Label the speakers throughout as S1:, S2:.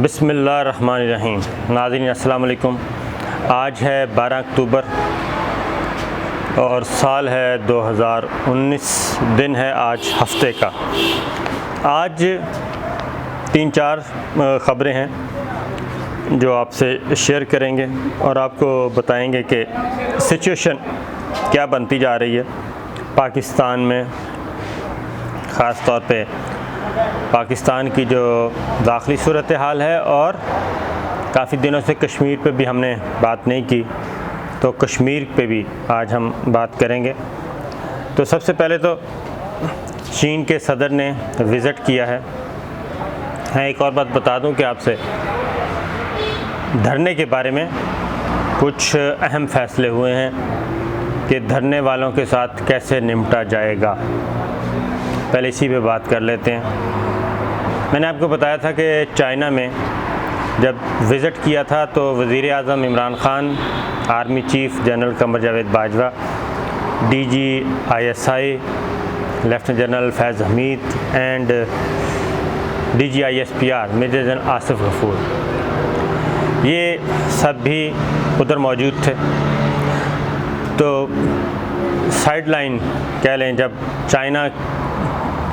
S1: बिस्मिल्लाहिर्रहमानिर्रहीम। नाज़रीन अस्सलाम वालेकुम। आज है 12 अक्टूबर और साल है 2019, दिन है आज हफ्ते का। आज 3-4 ख़बरें हैं जो आपसे शेयर करेंगे और आपको बताएंगे कि सिचुएशन क्या बनती जा रही है पाकिस्तान में, ख़ास तौर पे पाकिस्तान की जो दाखिली सूरत हाल है। और काफ़ी दिनों से कश्मीर पे भी हमने बात नहीं की, तो कश्मीर पे भी आज हम बात करेंगे। तो सबसे पहले तो चीन के सदर ने विज़िट किया है। एक और बात बता दूं कि आपसे धरने के बारे में कुछ अहम फैसले हुए हैं कि धरने वालों के साथ कैसे निपटा जाएगा। पहले इसी पे बात कर लेते हैं। मैंने आपको बताया था कि चाइना में जब विज़िट किया था तो वज़ीर-ए-आज़म Imran Khan, army chief general Qamar Javed Bajwa, DG ISI lieutenant general Faiz Hameed and DG ISPR major general Asif Ghafoor, ये सब भी उधर मौजूद थे। तो साइडलाइन कह लें, जब चाइना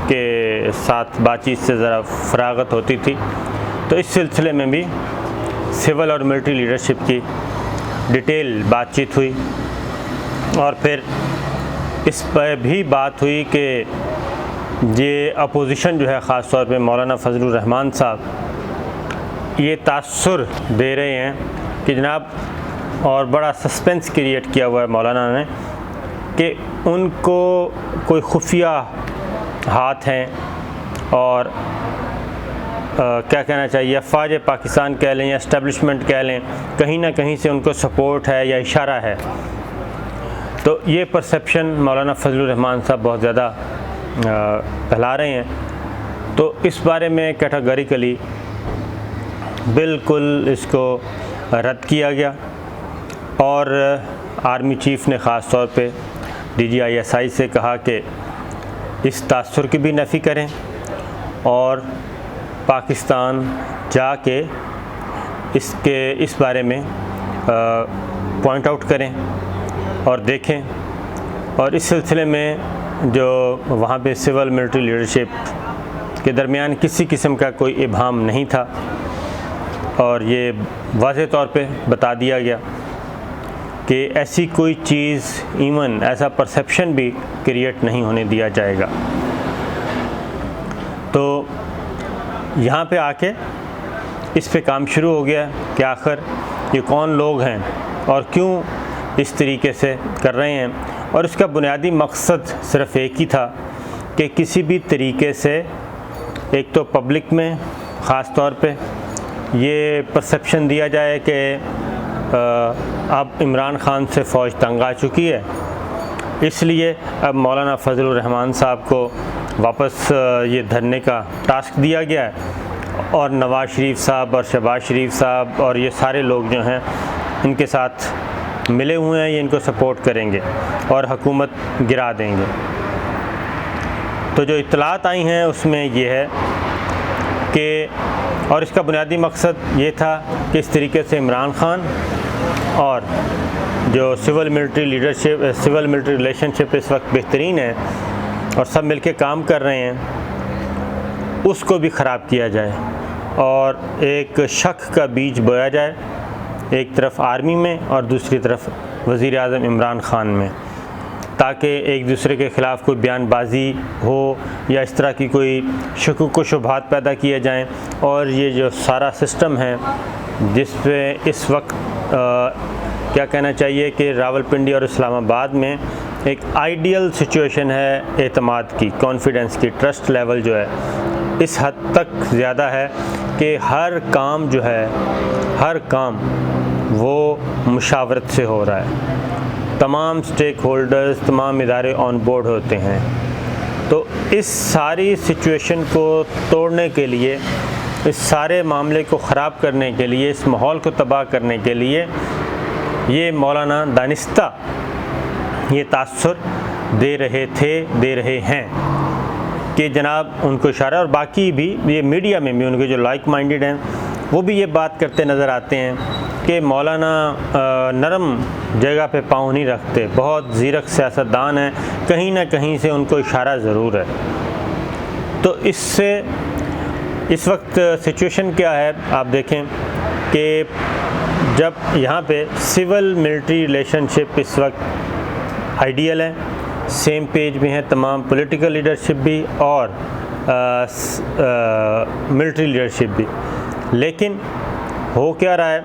S1: के साथ बातचीत से ज़रा फरागत होती थी तो इस सिलसिले में भी सिविल और मिलिट्री लीडरशिप की डिटेल बातचीत हुई। और फिर इस पर भी बात हुई कि ये अपोजिशन जो है, ख़ास तौर पे मौलाना फजलुर रहमान साहब, ये तासुर दे रहे हैं कि जनाब, और बड़ा सस्पेंस क्रिएट किया हुआ है मौलाना ने कि उनको कोई खुफिया हाथ हैं और क्या कहना चाहिए, अफ़वाज पाकिस्तान कह लें या इस्टेब्लिशमेंट कह लें, कहीं ना कहीं से उनको सपोर्ट है या इशारा है। तो ये परसेप्शन मौलाना फजलुर रहमान साहब बहुत ज़्यादा फैला रहे हैं। तो इस बारे में कैटेगरिकली बिल्कुल इसको रद्द किया गया और आर्मी चीफ़ ने ख़ास तौर पे DG ISI से कहा कि इस तासुर की भी नफ़ी करें और पाकिस्तान जाके इस बारे में पॉइंट आउट करें और देखें। और इस सिलसिले में जो वहाँ पे सिविल मिलिट्री लीडरशिप के दरमियान किसी किस्म का कोई इबाहम नहीं था और ये वाज़ेह तौर पे बता दिया गया कि ऐसी कोई चीज़, इवन ऐसा परसेप्शन भी क्रिएट नहीं होने दिया जाएगा। तो यहाँ पे आके इस पे काम शुरू हो गया कि आखिर ये कौन लोग हैं और क्यों इस तरीके से कर रहे हैं। और इसका बुनियादी मकसद सिर्फ़ एक ही था कि किसी भी तरीके से एक तो पब्लिक में ख़ास तौर पे ये परसेप्शन दिया जाए कि अब इमरान ख़ान से फ़ौज तंग आ चुकी है, इसलिए अब मौलाना फजलुर रहमान साहब को वापस ये धरने का टास्क दिया गया है और नवाज़ शरीफ साहब और शहबाज शरीफ साहब और ये सारे लोग जो हैं इनके साथ मिले हुए हैं, ये इनको सपोर्ट करेंगे और हुकूमत गिरा देंगे। तो जो इत्तलात आई हैं उसमें ये है कि, और इसका बुनियादी मकसद ये था कि इस तरीके से इमरान ख़ान और जो civil military leadership, civil military relationship इस वक्त बेहतरीन है और सब मिलके काम कर रहे हैं, उसको भी ख़राब किया जाए और एक शक का बीज बोया जाए, एक तरफ आर्मी में और दूसरी तरफ वज़ीर-ए-आज़म इमरान ख़ान में, ताकि एक दूसरे के ख़िलाफ़ कोई बयानबाजी हो या इस तरह की कोई शकूक व शुबहात पैदा किए जाएं। और ये जो सारा सिस्टम है जिस पे इस वक्त क्या कहना चाहिए कि रावलपिंडी और इस्लामाबाद में एक आइडियल सिचुएशन है एतमाद की, कॉन्फिडेंस की, ट्रस्ट लेवल जो है इस हद तक ज़्यादा है कि हर काम जो है, हर काम वो मुशावरत से हो रहा है, तमाम स्टेक होल्डर्स, तमाम इदारे ऑन बोर्ड होते हैं। तो इस सारी सिचुएशन को तोड़ने के लिए, इस सारे मामले को ख़राब करने के लिए, इस माहौल को तबाह करने के लिए ये मौलाना दानिस्ता ये तासुर दे रहे हैं कि जनाब उनको इशारा, और बाकी भी ये मीडिया में भी उनके जो लाइक माइंडेड हैं वो भी ये बात करते नज़र आते हैं कि मौलाना नरम जगह पे पाँव नहीं रखते, बहुत ज़ीरक सियासतदान हैं, कहीं ना कहीं से उनको इशारा ज़रूर है। तो इससे इस वक्त सिचुएशन क्या है, आप देखें कि जब यहाँ पे सिविल मिलिट्री रिलेशनशिप इस वक्त आइडियल है, सेम पेज में है तमाम पॉलिटिकल लीडरशिप भी और मिलिट्री लीडरशिप भी, लेकिन हो क्या रहा है,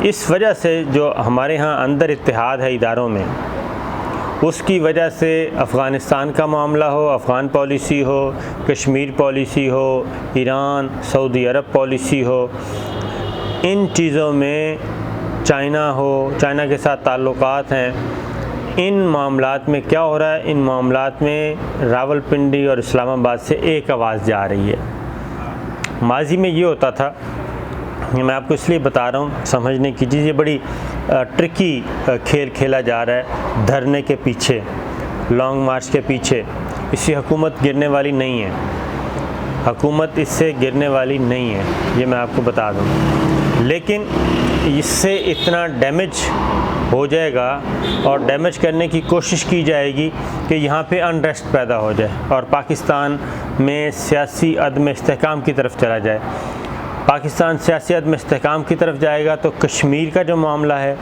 S1: इस वजह से जो हमारे यहाँ अंदर इत्तेहाद है इदारों में, उसकी वजह से अफ़गानिस्तान का मामला हो, अफ़गान पॉलिसी हो, कश्मीर पॉलिसी हो, ईरान सऊदी अरब पॉलिसी हो, इन चीज़ों में चाइना हो, चाइना के साथ ताल्लुकात हैं, इन मामलात में क्या हो रहा है, इन मामलात में रावलपिंडी और इस्लामाबाद से एक आवाज़ जा रही है। माजी में ये होता था, मैं आपको इसलिए बता रहा हूँ समझने की चीज़, ये बड़ी ट्रिकी खेल खेला जा रहा है धरने के पीछे, लॉन्ग मार्च के पीछे। इससे हुकूमत गिरने वाली नहीं है, हुकूमत इससे गिरने वाली नहीं है, ये मैं आपको बता दूँ। लेकिन इससे इतना डैमेज हो जाएगा और डैमेज करने की कोशिश की जाएगी कि यहाँ पे अनरेस्ट पैदा हो जाए और पाकिस्तान में सियासी अदम इस्तेहकाम की तरफ चला जाए। पाकिस्तान सियासी अदम इस्तेहकाम की तरफ जाएगा तो कश्मीर का जो मामला है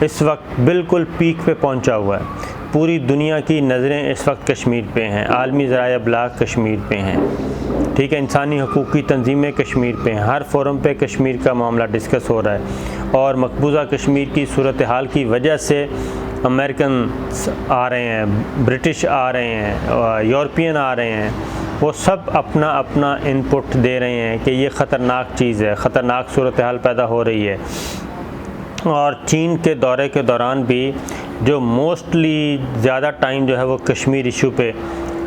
S1: इस वक्त बिल्कुल पीक पे पहुंचा हुआ है। पूरी दुनिया की नज़रें इस वक्त कश्मीर पे हैं, आलमी ज़राए अबलाग कश्मीर पे हैं, ठीक है, इंसानी हकूक़ की तंजीमें कश्मीर पे हैं, हर फोरम पे कश्मीर का मामला डिस्कस हो रहा है। और मकबूजा कश्मीर की सूरत हाल की वजह से अमेरिकन आ रहे हैं, ब्रिटिश आ रहे हैं, यूरोपियन आ रहे हैं, वो सब अपना अपना इनपुट दे रहे हैं कि ये ख़तरनाक चीज़ है, ख़तरनाक सूरत हाल पैदा हो रही है। और चीन के दौरे के दौरान भी जो मोस्टली ज़्यादा टाइम जो है वो कश्मीर इशू पे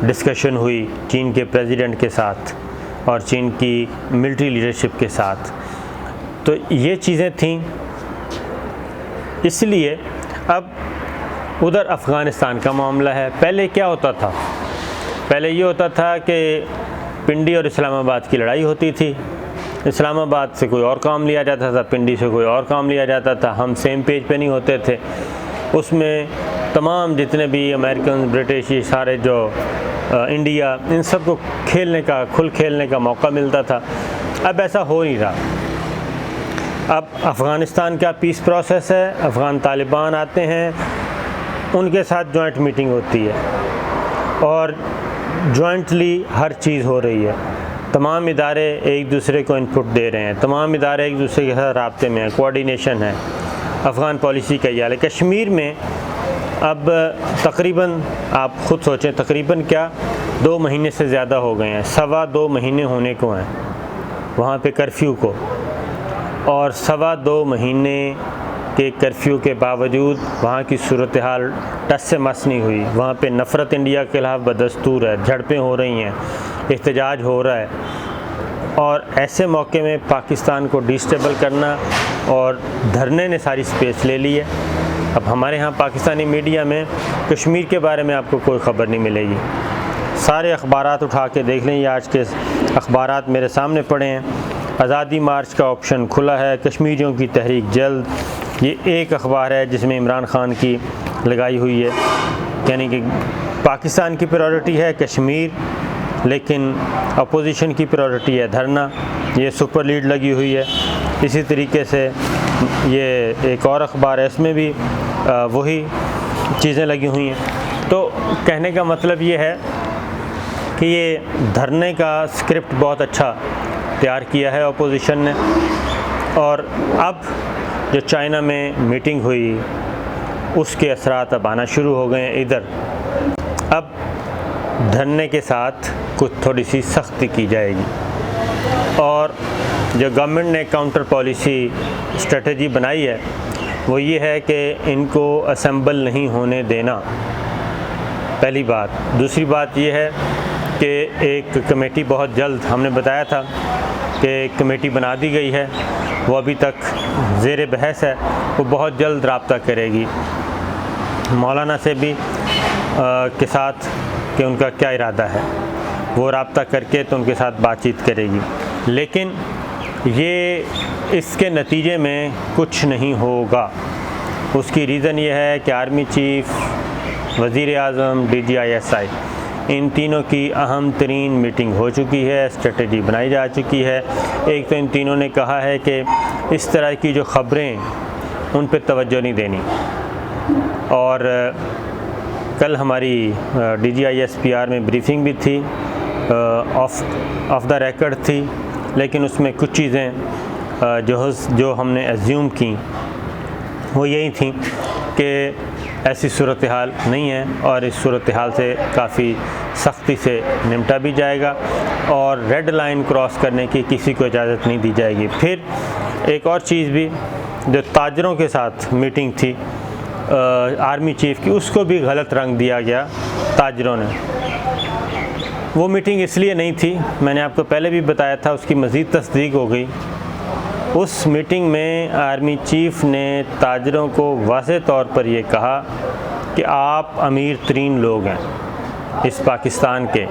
S1: डिस्कशन हुई चीन के प्रेसिडेंट के साथ और चीन की मिलिट्री लीडरशिप के साथ, तो ये चीज़ें थीं। इसलिए अब उधर अफ़गानिस्तान का मामला है। पहले क्या होता था, पहले ये होता था कि पिंडी और इस्लामाबाद की लड़ाई होती थी, इस्लामाबाद से कोई और काम लिया जाता था, पिंडी से कोई और काम लिया जाता था, हम सेम पेज पे नहीं होते थे। उसमें तमाम जितने भी अमेरिकन, ब्रिटिश, ये सारे जो इंडिया, इन सब को खेलने का, खुल खेलने का मौका मिलता था। अब ऐसा हो नहीं रहा। अब अफ़गानिस्तान का पीस प्रोसेस है, अफ़गान तालिबान आते हैं, उनके साथ जॉइंट मीटिंग होती है और जॉइंटली हर चीज़ हो रही है। तमाम इदारे एक दूसरे को इनपुट दे रहे हैं, तमाम इदारे एक दूसरे के साथ राब्ते में हैं, कोऑर्डिनेशन है। अफ़गान पॉलिसी का याल है। कश्मीर में अब तकरीबन आप ख़ुद सोचें, तकरीबन क्या 2 महीने से ज़्यादा हो गए हैं, 2.25 महीने होने को हैं वहाँ पे कर्फ्यू को, और 2.25 महीने के कर्फ्यू के बावजूद वहाँ की सूरत हाल टस से मस नहीं हुई। वहाँ पे नफ़रत इंडिया के खिलाफ़ बदस्तूर है, झड़पें हो रही हैं, एहतजाज हो रहा है। और ऐसे मौके में पाकिस्तान को डिस्टेबल करना, और धरने ने सारी स्पेस ले ली है। अब हमारे यहाँ पाकिस्तानी मीडिया में कश्मीर के बारे में आपको कोई ख़बर नहीं मिलेगी। सारे अखबारात उठा के देख लें, ये आज के अखबारात मेरे सामने पड़े हैं। आज़ादी मार्च का ऑप्शन खुला है, कश्मीरियों की तहरीक जल्द, ये एक अखबार है जिसमें इमरान खान की लगाई हुई है, यानी कि पाकिस्तान की प्रायोरिटी है कश्मीर, लेकिन अपोजिशन की प्रायोरिटी है धरना, ये सुपर लीड लगी हुई है। इसी तरीके से ये एक और अखबार है, इसमें भी वही चीज़ें लगी हुई हैं। तो कहने का मतलब ये है कि ये धरने का स्क्रिप्ट बहुत अच्छा तैयार किया है अपोजिशन ने। और अब जो चाइना में मीटिंग हुई उसके असरात अब आना शुरू हो गए हैं इधर। अब धरने के साथ कुछ थोड़ी सी सख्ती की जाएगी, और जो गवर्नमेंट ने काउंटर पॉलिसी स्ट्रेटजी बनाई है वो ये है कि इनको असेंबल नहीं होने देना, पहली बात। दूसरी बात ये है कि एक कमेटी बहुत जल्द, हमने बताया था कि कमेटी बना दी गई है, वो अभी तक ज़ेर बहस है, वो बहुत जल्द राब्ता करेगी मौलाना से भी के साथ कि उनका क्या इरादा है, वो राब्ता करके तो उनके साथ बातचीत करेगी। लेकिन ये इसके नतीजे में कुछ नहीं होगा। उसकी रीज़न ये है कि आर्मी चीफ़, वज़ीर आज़म, DGISI इन तीनों की अहम तरीन मीटिंग हो चुकी है, स्ट्रेटजी बनाई जा चुकी है। एक तो इन तीनों ने कहा है कि इस तरह की जो ख़बरें उन पर तवज्जो नहीं देनी, और कल हमारी DGISPR में ब्रीफिंग भी थी, ऑफ द रिकॉर्ड थी, लेकिन उसमें कुछ चीज़ें जो हमने एज्यूम की वो यही थी कि ऐसी सूरत हाल नहीं है और इस सूरत हाल से काफ़ी सख्ती से निपटा भी जाएगा और रेड लाइन क्रॉस करने की किसी को इजाज़त नहीं दी जाएगी। फिर एक और चीज़ भी, जो ताजरों के साथ मीटिंग थी आर्मी चीफ़ की, उसको भी गलत रंग दिया गया ताजरों ने। वो मीटिंग इसलिए नहीं थी, मैंने आपको पहले भी बताया था, उसकी मज़ीद तस्दीक हो गई। उस मीटिंग में आर्मी चीफ़ ने ताजरों को वाज़ेह तौर पर ये कहा कि आप अमीर तरीन लोग हैं इस पाकिस्तान के,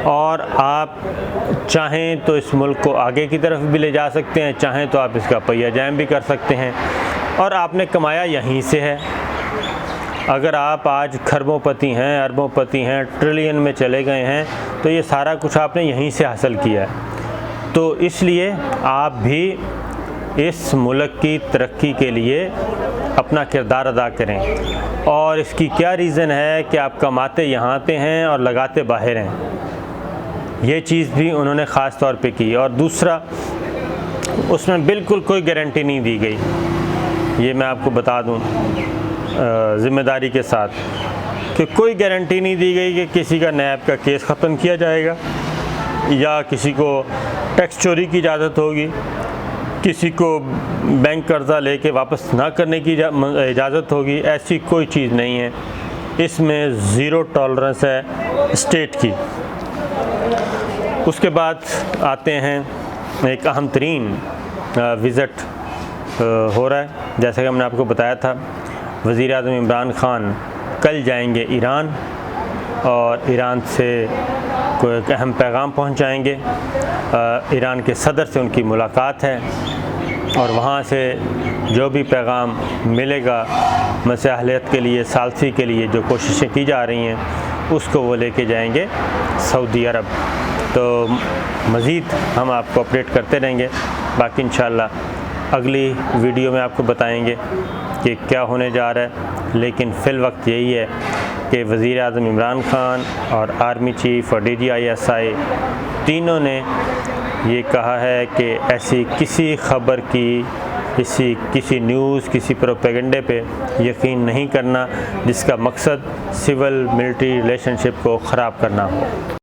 S1: और आप चाहें तो इस मुल्क को आगे की तरफ भी ले जा सकते हैं, चाहें तो आप इसका पहिया जाम भी कर सकते हैं, और आपने कमाया यहीं से है। अगर आप आज खरबोंपति हैं, अरबोंपति हैं, ट्रिलियन में चले गए हैं, तो ये सारा कुछ आपने यहीं से हासिल किया है। तो इसलिए आप भी इस मुल्क की तरक्की के लिए अपना किरदार अदा करें। और इसकी क्या रीज़न है कि आप कमाते यहाँ पे हैं और लगाते बाहर हैं। ये चीज़ भी उन्होंने ख़ास तौर पे की। और दूसरा, उसमें बिल्कुल कोई गारंटी नहीं दी गई, ये मैं आपको बता दूँ ज़िम्मेदारी के साथ, कि कोई गारंटी नहीं दी गई कि किसी का नैब का केस ख़त्म किया जाएगा या किसी को टैक्स चोरी की इजाज़त होगी, किसी को बैंक कर्ज़ा लेके वापस ना करने की इजाज़त होगी। ऐसी कोई चीज़ नहीं है, इसमें ज़ीरो टॉलरेंस है स्टेट की। उसके बाद आते हैं, एक अहम तरीन विज़िट हो रहा है, जैसे कि हमने आपको बताया था। वज़ीर आज़म इमरान ख़ान कल जाएंगे ईरान और ईरान से कोई एक अहम पैगाम पहुंचाएंगे। ईरान के सदर से उनकी मुलाकात है और वहाँ से जो भी पैगाम मिलेगा मसलहत के लिए, सालसी के लिए जो कोशिशें की जा रही हैं, उसको वो लेके जाएंगे सऊदी अरब। तो मज़ीद हम आपको अपडेट करते रहेंगे। बाकी इंशाअल्लाह अगली वीडियो में आपको बताएंगे कि क्या होने जा रहा है। लेकिन फ़िल वक्त यही है कि वज़ीर आज़म इमरान ख़ान और आर्मी चीफ़ और DGISI तीनों ने ये कहा है कि ऐसी किसी ख़बर की, किसी न्यूज़, किसी प्रोपेगेंडे पे यकीन नहीं करना जिसका मकसद सिविल मिलिट्री रिलेशनशिप को ख़राब करना हो।